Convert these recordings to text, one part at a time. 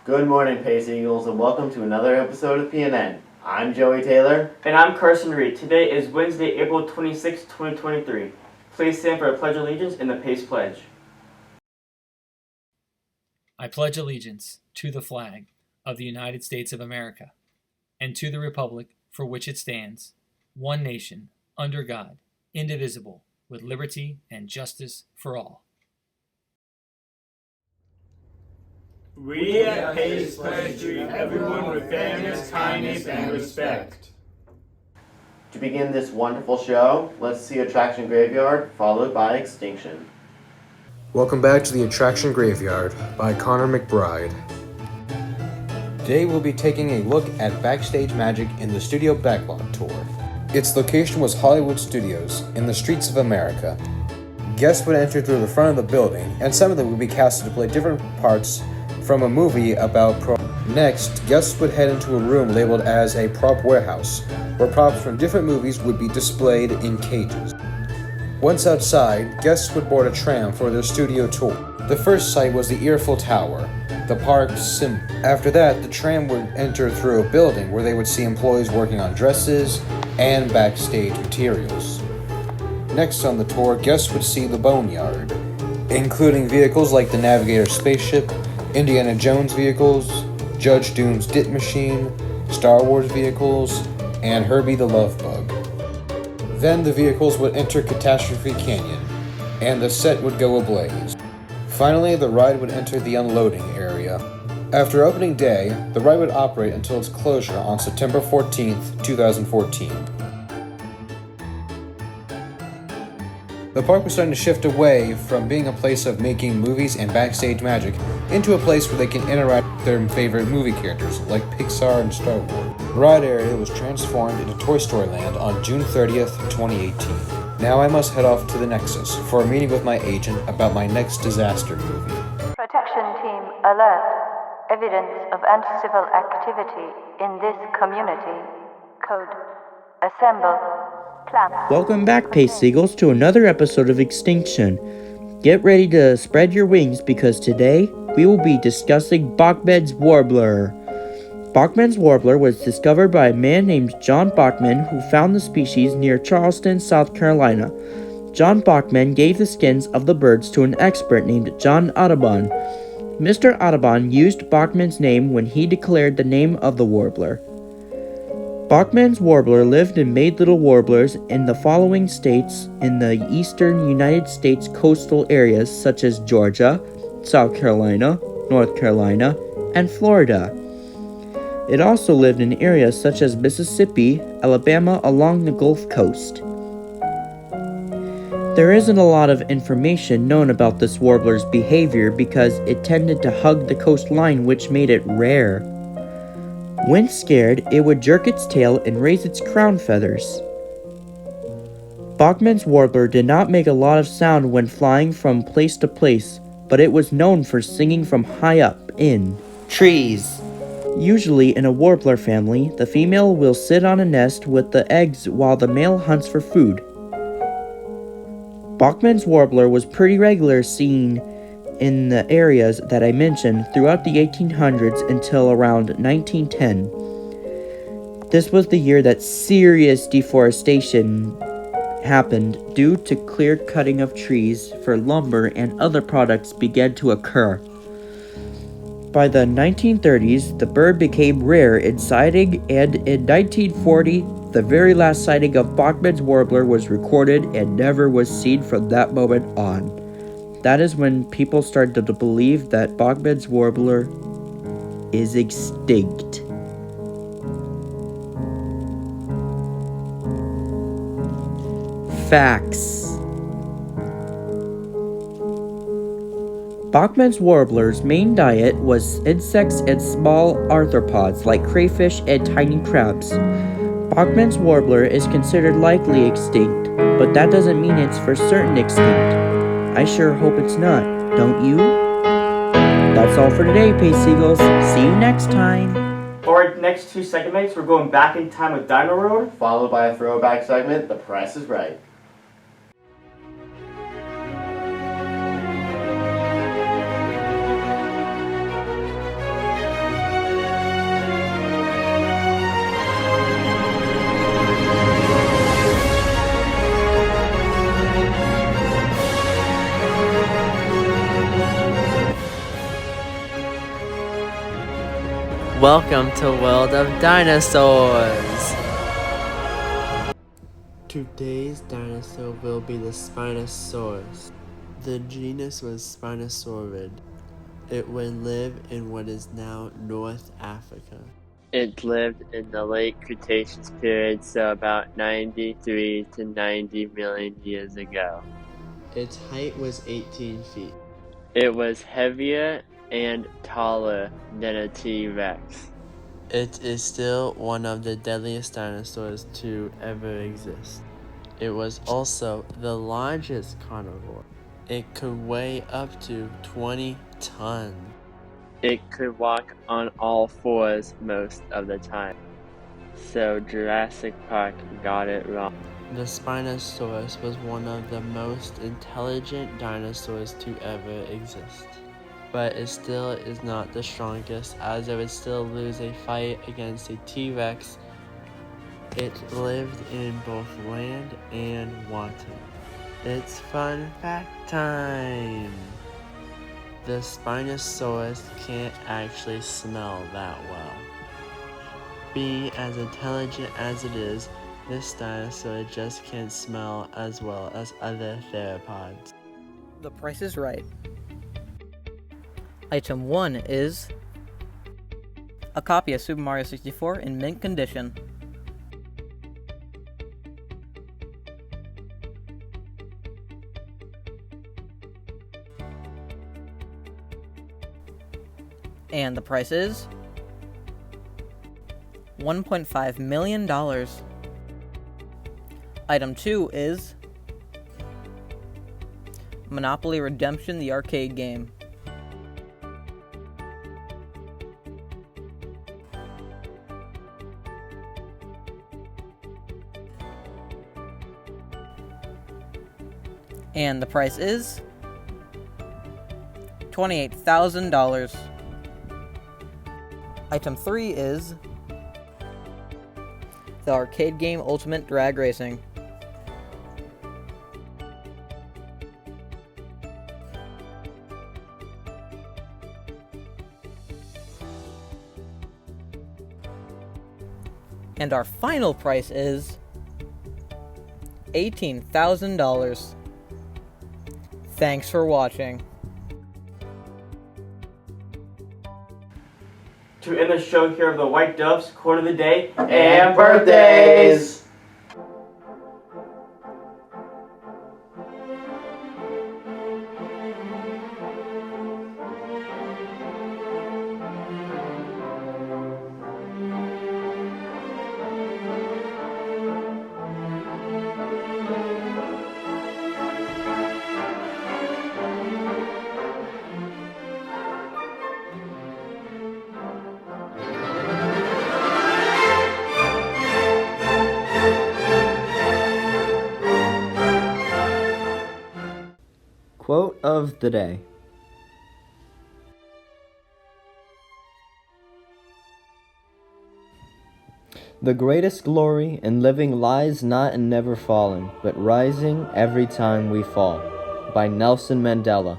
Good morning, Pace Eagles, and welcome to another episode of PNN. I'm Joey Taylor. And I'm Carson Reed. Today is Wednesday, April 26, 2023. Please stand for a pledge of allegiance and the Pace Pledge. I pledge allegiance to the flag of the United States of America and to the republic for which it stands, one nation, under God, indivisible, with liberty and justice for all. We at Pace pledge to treat everyone with fairness, kindness, and respect. To begin this wonderful show, let's see Attraction Graveyard, followed by Extinction. Welcome back to the Attraction Graveyard by Connor McBride. Today we'll be taking a look at Backstage Magic in the Studio Backlot Tour. Its location was Hollywood Studios, in the streets of America. Guests would enter through the front of the building, and some of them would be casted to play different parts from a movie about prop. Next, guests would head into a room labeled as a prop warehouse, where props from different movies would be displayed in cages. Once outside, guests would board a tram for their studio tour. The first site was the Eiffel Tower, the park's symbol. After that, the tram would enter through a building where they would see employees working on dresses and backstage materials. Next on the tour, guests would see the Boneyard, including vehicles like the Navigator spaceship, Indiana Jones vehicles, Judge Doom's Dit Machine, Star Wars vehicles, and Herbie the Love Bug. Then the vehicles would enter Catastrophe Canyon, and the set would go ablaze. Finally, the ride would enter the unloading area. After opening day, the ride would operate until its closure on September 14th, 2014. The park was starting to shift away from being a place of making movies and backstage magic into a place where they can interact with their favorite movie characters, like Pixar and Star Wars. The ride area was transformed into Toy Story Land on June 30th, 2018. Now I must head off to the Nexus for a meeting with my agent about my next disaster movie. Protection team alert. Evidence of anti-civil activity in this community. Code. Assemble. Plan. Welcome back, Pace Eagles, to another episode of Extinction. Get ready to spread your wings because today we will be discussing Bachman's Warbler. Bachman's Warbler was discovered by a man named John Bachman who found the species near Charleston, South Carolina. John Bachman gave the skins of the birds to an expert named John Audubon. Mr. Audubon used Bachman's name when he declared the name of the warbler. Bachman's warbler lived and made little warblers in the following states in the eastern United States coastal areas such as Georgia, South Carolina, North Carolina, and Florida. It also lived in areas such as Mississippi, Alabama along the Gulf Coast. There isn't a lot of information known about this warbler's behavior because it tended to hug the coastline, which made it rare. When scared, it would jerk its tail and raise its crown feathers. Bachman's warbler did not make a lot of sound when flying from place to place, but it was known for singing from high up in trees. Usually in a warbler family, the female will sit on a nest with the eggs while the male hunts for food. Bachman's warbler was pretty regular seen in the areas that I mentioned throughout the 1800s until around 1910. This was the year that serious deforestation happened due to clear cutting of trees for lumber and other products began to occur. By the 1930s, the bird became rare in sighting, and in 1940, the very last sighting of Bachman's warbler was recorded and never was seen from that moment on. That is when people started to believe that Bachman's warbler is extinct. Facts. Bachman's warbler's main diet was insects and small arthropods like crayfish and tiny crabs. Bachman's warbler is considered likely extinct, but that doesn't mean it's for certain extinct. I sure hope it's not, don't you? That's all for today, Pace Eagles. See you next time. For our next two segments, we're going back in time with Dino Road, Followed by a throwback segment, The Price is Right. Welcome to World of Dinosaurs! Today's dinosaur will be the Spinosaurus. The genus was Spinosaurid. It would live in what is now North Africa. It lived in the late Cretaceous period, so about 93 to 90 million years ago. Its height was 18 feet. It was heavier and taller than a T-Rex. It is still one of the deadliest dinosaurs to ever exist. It was also the largest carnivore. It could weigh up to 20 tons. It could walk on all fours most of the time. So Jurassic Park got it wrong. The Spinosaurus was one of the most intelligent dinosaurs to ever exist. But it still is not the strongest, as it would still lose a fight against a T-Rex. It lived in both land and water. It's fun fact time! The Spinosaurus can't actually smell that well. Being as intelligent as it is, this dinosaur just can't smell as well as other theropods. The Price is Right. Item 1 is a copy of Super Mario 64 in mint condition. And the price is $1.5 million. Item 2 is Monopoly Redemption, the arcade game. And the price is $28,000. Item 3 is the arcade game Ultimate Drag Racing. And our final price is $18,000. Thanks for watching. To end the show, here are the White Doves, quote of the day, And birthdays! Quote of the day. The greatest glory in living lies not in never falling, but rising every time we fall. By Nelson Mandela.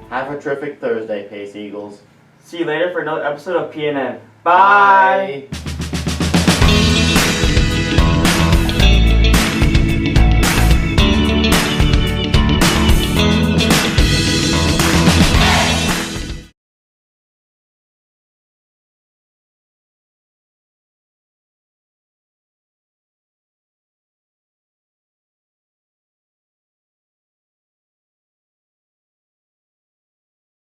Have a terrific Thursday, Pace Eagles. See you later for another episode of PNN. Bye.